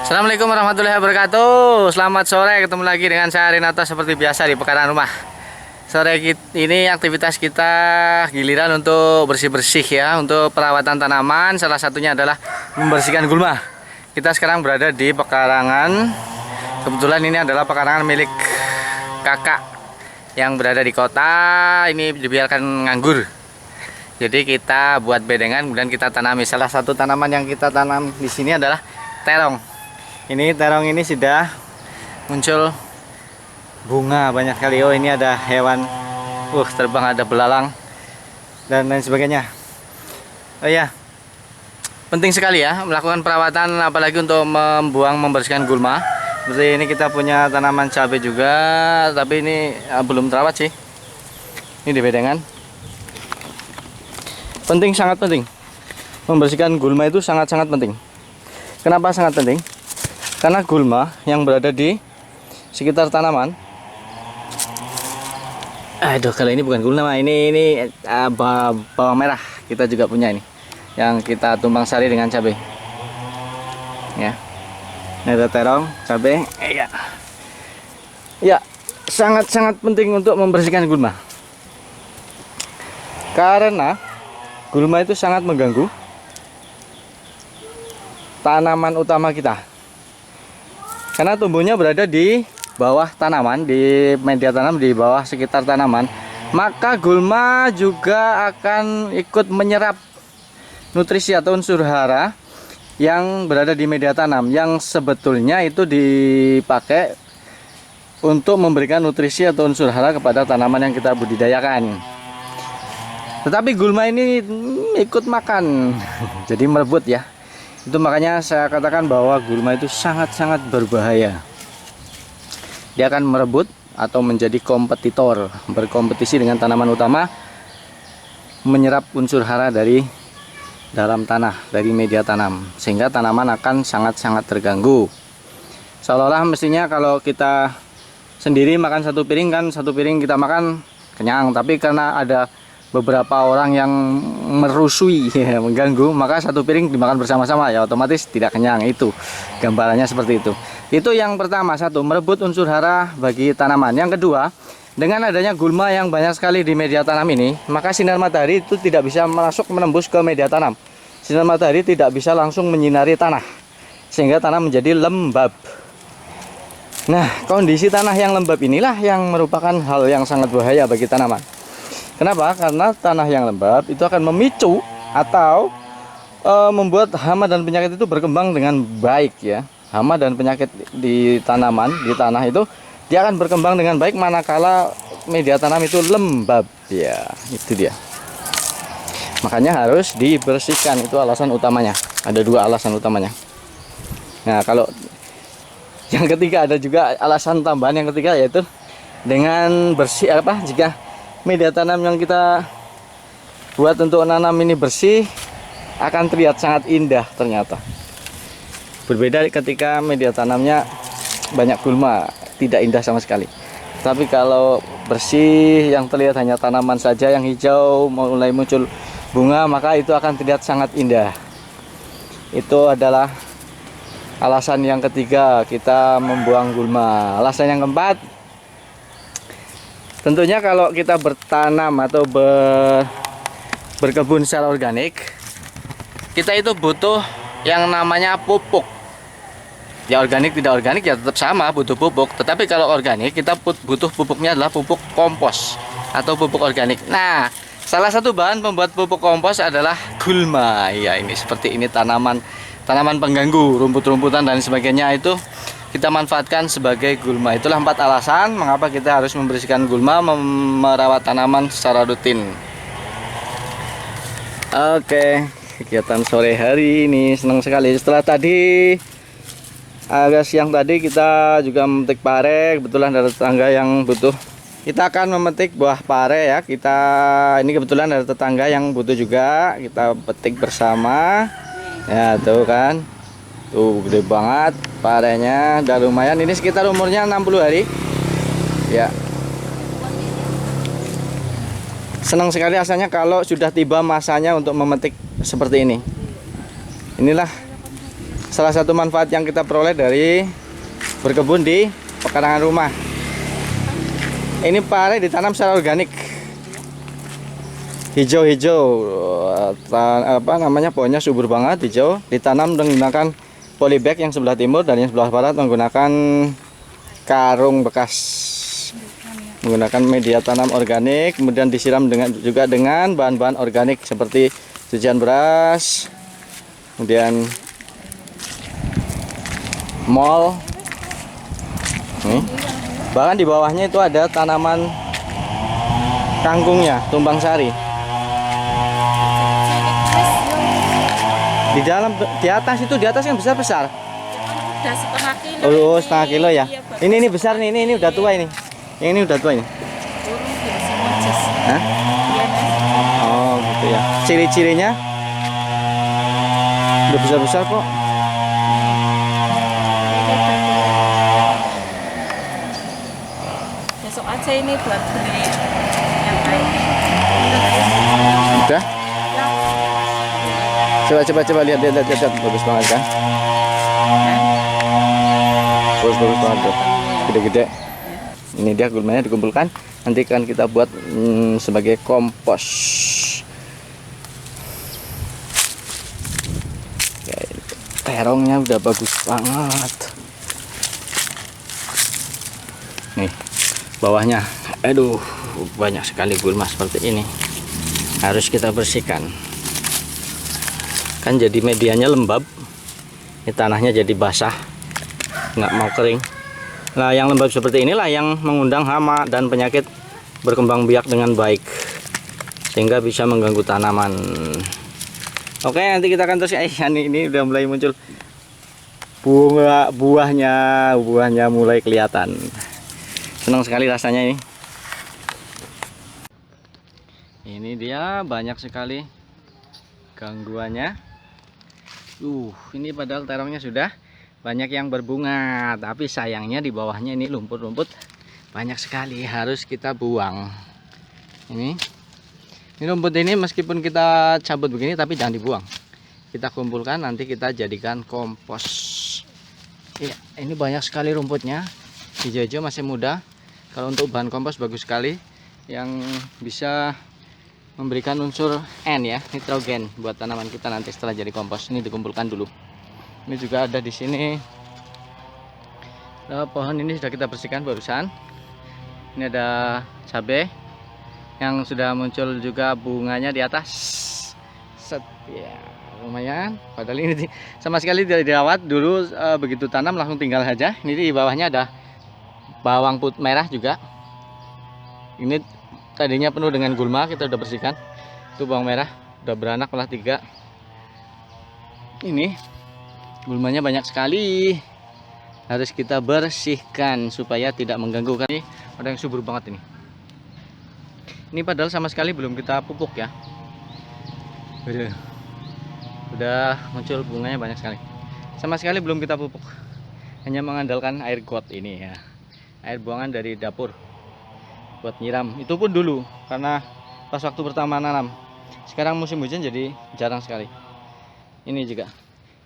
Assalamualaikum warahmatullahi wabarakatuh. Selamat sore, ketemu lagi dengan saya Renata seperti biasa di pekarangan rumah. Sore ini aktivitas kita giliran untuk bersih-bersih ya, untuk perawatan tanaman. Salah satunya adalah membersihkan gulma. Kita sekarang berada di pekarangan. Kebetulan ini adalah pekarangan milik kakak yang berada di kota. Ini dibiarkan nganggur. Jadi kita buat bedengan, kemudian kita tanami. Salah satu tanaman yang kita tanam di sini adalah terong. Ini terong ini sudah muncul bunga banyak kali. Oh, ini ada hewan terbang, ada belalang dan lain sebagainya. Oh ya, penting sekali ya melakukan perawatan, apalagi untuk membersihkan gulma. Seperti ini kita punya tanaman cabai juga, tapi ini belum terawat sih. Ini di bedengan. Penting, sangat penting. Membersihkan gulma itu sangat-sangat penting. Kenapa sangat penting? Karena gulma yang berada di sekitar tanaman. Aduh, kalau ini bukan gulma, ini bawang merah. Kita juga punya ini, yang kita tumbang sari dengan cabai. Ya, ini ada terong, cabai. Ya, sangat-sangat penting untuk membersihkan gulma. Karena gulma itu sangat mengganggu tanaman utama kita. Karena tumbuhnya berada di bawah tanaman, di media tanam, di bawah sekitar tanaman, maka gulma juga akan ikut menyerap nutrisi atau unsur hara yang berada di media tanam, yang sebetulnya itu dipakai untuk memberikan nutrisi atau unsur hara kepada tanaman yang kita budidayakan. Tetapi gulma ini ikut makan, jadi merebut ya. Itu makanya saya katakan bahwa gulma itu sangat-sangat berbahaya. Dia akan merebut atau menjadi kompetitor, berkompetisi dengan tanaman utama, menyerap unsur hara dari dalam tanah, dari media tanam, sehingga tanaman akan sangat-sangat terganggu. Seolah-olah mestinya kalau kita sendiri makan satu piring, kan satu piring kita makan kenyang, tapi karena ada beberapa orang yang merusui ya, mengganggu, maka satu piring dimakan bersama-sama, ya otomatis tidak kenyang. Itu gambarannya seperti itu. Itu yang pertama, satu, merebut unsur hara bagi tanaman. Yang kedua, dengan adanya gulma yang banyak sekali di media tanam ini, maka sinar matahari itu tidak bisa masuk menembus ke media tanam. Sinar matahari tidak bisa langsung menyinari tanah, sehingga tanah menjadi lembab. Nah, kondisi tanah yang lembab inilah yang merupakan hal yang sangat bahaya bagi tanaman. Kenapa? Karena tanah yang lembab itu akan memicu atau membuat hama dan penyakit itu berkembang dengan baik ya. Hama dan penyakit di tanaman, di tanah itu dia akan berkembang dengan baik manakala media tanam itu lembab ya. Itu dia. Makanya harus dibersihkan, itu alasan utamanya. Ada dua alasan utamanya. Nah, kalau yang ketiga ada juga alasan tambahan yang ketiga, yaitu dengan bersih jika media tanam yang kita buat untuk nanam ini bersih, akan terlihat sangat indah ternyata. Berbeda ketika media tanamnya banyak gulma, tidak indah sama sekali. Tapi kalau bersih, yang terlihat hanya tanaman saja yang hijau, mulai muncul bunga, maka itu akan terlihat sangat indah. Itu adalah alasan yang ketiga kita membuang gulma. Alasan yang keempat, tentunya kalau kita bertanam atau berkebun secara organik, kita itu butuh yang namanya pupuk. Ya organik tidak organik ya tetap sama, butuh pupuk. Tetapi kalau organik kita butuh pupuknya adalah pupuk kompos atau pupuk organik. Nah, salah satu bahan pembuat pupuk kompos adalah gulma. Ya, ini seperti ini, tanaman pengganggu, rumput-rumputan dan sebagainya itu kita manfaatkan sebagai gulma. Itulah 4 alasan mengapa kita harus membersihkan gulma, merawat tanaman secara rutin. Oke, kegiatan sore hari ini senang sekali. Setelah tadi agak siang tadi kita juga memetik pare. Kebetulan ada tetangga yang butuh. Kita akan memetik buah pare ya. Ini kebetulan ada tetangga yang butuh juga. Kita petik bersama. Ya, tuh kan. Tuh gede banget parenya, udah lumayan. Ini sekitar umurnya 60 hari. Ya. Senang sekali rasanya kalau sudah tiba masanya untuk memetik seperti ini. Inilah salah satu manfaat yang kita peroleh dari berkebun di pekarangan rumah. Ini pare ditanam secara organik. Hijau-hijau, apa namanya, pohonnya subur banget, hijau. Ditanam menggunakan polybag yang sebelah timur, dan yang sebelah barat menggunakan karung bekas. Menggunakan media tanam organik, kemudian disiram juga dengan bahan-bahan organik seperti cucian beras, kemudian mol. Nih. Bahkan di bawahnya itu ada tanaman kangkungnya, tumbang sari. Di dalam, di atas yang besar-besar. Udah setengah kilo. Oh, setengah kilo ya. Iya, Ini besar nih, ini udah tua ini. Yang ini udah tua ini. burung biasa mojes. Hah? Iya, Mas. Oh, gitu ya. Ciri-cirinya udah besar-besar kok. Besok aja ini buat beli yang lain. Udah? Coba lihat, bagus banget kan? Bagus banget tuh. Gede-gede. Ini dia gulmanya dikumpulkan. Nanti akan kita buat sebagai kompos. Terongnya udah bagus banget. Nih, bawahnya, aduh, banyak sekali gulma seperti ini. Harus kita bersihkan. Kan jadi medianya lembab. Ini tanahnya jadi basah, nggak mau kering. Nah, yang lembab seperti inilah yang mengundang hama dan penyakit berkembang biak dengan baik, sehingga bisa mengganggu tanaman. Oke, nanti kita akan terus. Ini udah mulai muncul bunga, buahnya mulai kelihatan. Senang sekali rasanya ini. Ini dia, banyak sekali gangguannya. Ini padahal terongnya sudah banyak yang berbunga, tapi sayangnya di bawahnya ini lumpur-lumpur banyak sekali, harus kita buang. Ini rumput ini meskipun kita cabut begini tapi jangan dibuang. Kita kumpulkan, nanti kita jadikan kompos. Ya, ini banyak sekali rumputnya. Hijau-hijau masih muda. Kalau untuk bahan kompos bagus sekali, yang bisa memberikan unsur N ya, nitrogen buat tanaman kita nanti setelah jadi kompos. Ini dikumpulkan dulu. Ini juga ada di sini. Pohon ini sudah kita bersihkan barusan. Ini ada cabai yang sudah muncul juga bunganya di atas. Set ya, lumayan. Padahal ini sama sekali tidak dirawat dulu, begitu tanam langsung tinggal saja. Ini di bawahnya ada bawang putih merah juga. Ini tadinya penuh dengan gulma, kita udah bersihkan. Itu bawang merah udah beranak malah 3. Ini gulmanya banyak sekali, harus kita bersihkan supaya tidak mengganggu. Kan ini ada yang subur banget ini. Ini padahal sama sekali belum kita pupuk ya. Udah muncul bunganya banyak sekali. Sama sekali belum kita pupuk. Hanya mengandalkan air got ini ya. Air buangan dari dapur buat nyiram. Itu pun dulu karena pas waktu pertama nanam. Sekarang musim hujan jadi jarang sekali. Ini juga.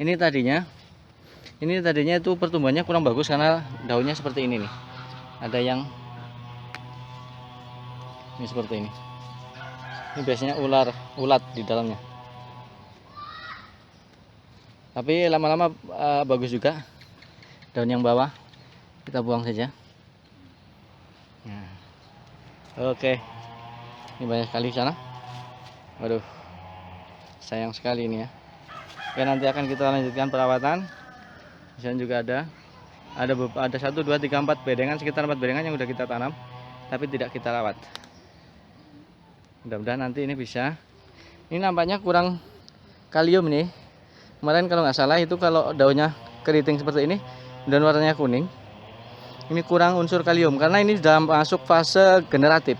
Ini tadinya itu pertumbuhannya kurang bagus karena daunnya seperti ini nih. Ada yang ini seperti ini. Ini biasanya ulat di dalamnya. Tapi lama-lama bagus juga. Daun yang bawah kita buang saja. Nah. Oke. Ini banyak sekali di sana. Waduh. Sayang sekali ini ya. Oke, nanti akan kita lanjutkan perawatan. Di sana juga ada 1, 2, 3, 4 bedengan, sekitar 4 bedengan yang udah kita tanam tapi tidak kita rawat. Mudah-mudahan nanti ini bisa. Ini nampaknya kurang kalium nih. Kemarin kalau nggak salah itu kalau daunnya keriting seperti ini dan warnanya kuning, ini kurang unsur kalium karena ini sudah masuk fase generatif.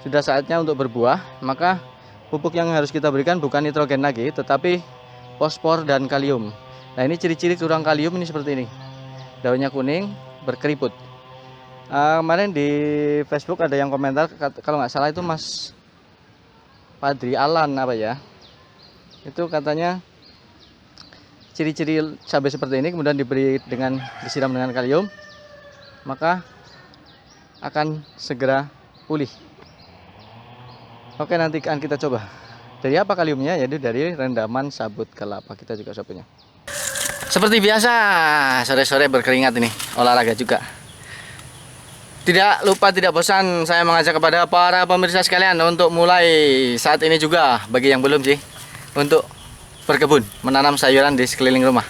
Sudah saatnya untuk berbuah, maka pupuk yang harus kita berikan bukan nitrogen lagi, tetapi fosfor dan kalium. Nah, ini ciri-ciri kurang kalium ini seperti ini. Daunnya kuning, berkeriput. Kemarin di Facebook ada yang komentar, kalau nggak salah itu Mas Padri Alan apa ya, itu katanya ciri-ciri cabai seperti ini kemudian disiram dengan kalium, maka akan segera pulih. Oke, nanti akan kita coba. Dari apa kaliumnya? Yaitu dari rendaman sabut kelapa. Kita juga punya. Seperti biasa, sore-sore berkeringat ini, olahraga juga. Tidak lupa, tidak bosan saya mengajak kepada para pemirsa sekalian untuk mulai saat ini juga, bagi yang belum sih, untuk berkebun, menanam sayuran di sekeliling rumah.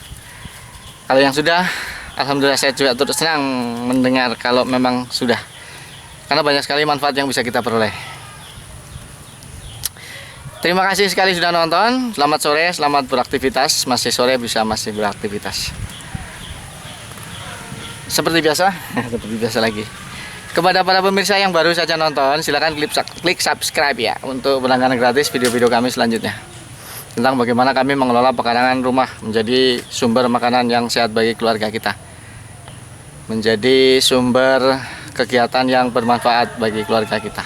Kalau yang sudah, alhamdulillah saya juga turut senang mendengar kalau memang sudah. Karena banyak sekali manfaat yang bisa kita peroleh. Terima kasih sekali sudah nonton. Selamat sore, selamat beraktivitas. Masih sore masih beraktivitas. Seperti biasa, seperti biasa lagi. Kepada para pemirsa yang baru saja nonton, silakan klik subscribe ya untuk berlangganan gratis video-video kami selanjutnya. Tentang bagaimana kami mengelola pekarangan rumah menjadi sumber makanan yang sehat bagi keluarga kita. Menjadi sumber kegiatan yang bermanfaat bagi keluarga kita.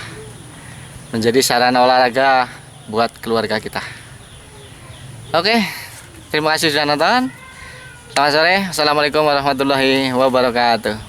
Menjadi sarana olahraga buat keluarga kita. Oke, terima kasih sudah nonton. Selamat sore. Assalamualaikum warahmatullahi wabarakatuh.